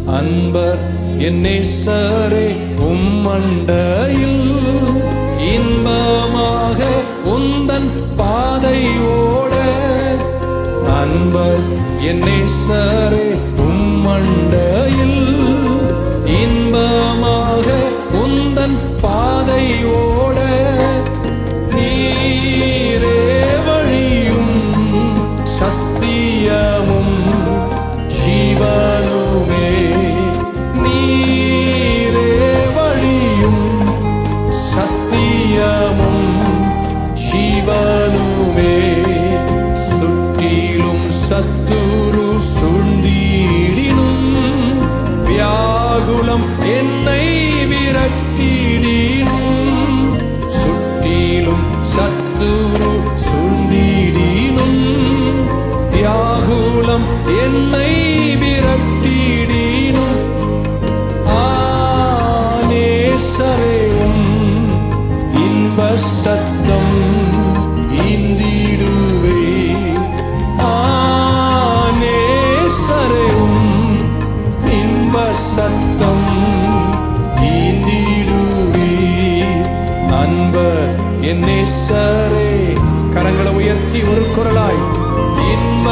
அன்பர் என் நேசரே உம்மண்டையில் இன்பமாக உந்தன் பாதை ஓட. அன்பர் என் நேசரே உம்மண்டையில் இன்பமாக உந்தன் பாதை ஓட. நீரே வழியும் சத்தியமும் ஜீவனுமே. நீரே வழியும் சத்தியமும் ஜீவனுமே. சுற்றிலும் சத்துரு சூழ்ந்திடினும் வியாகுலம் என்னை விரட்டிடினும். சுற்றிலும் சத்துரு சூழ்ந்திடினும் வியாகுலம் என்னை விரட்டிடினும். நேசரேவும் இன்ப சத்தம் இந்திடுவே. நேசரேவும் இன்ப சத்தம் இந்திடுவே. அன்பர் என் நேசரே. கரங்களை உயர்த்தி ஒரு குரலாய் இன்ப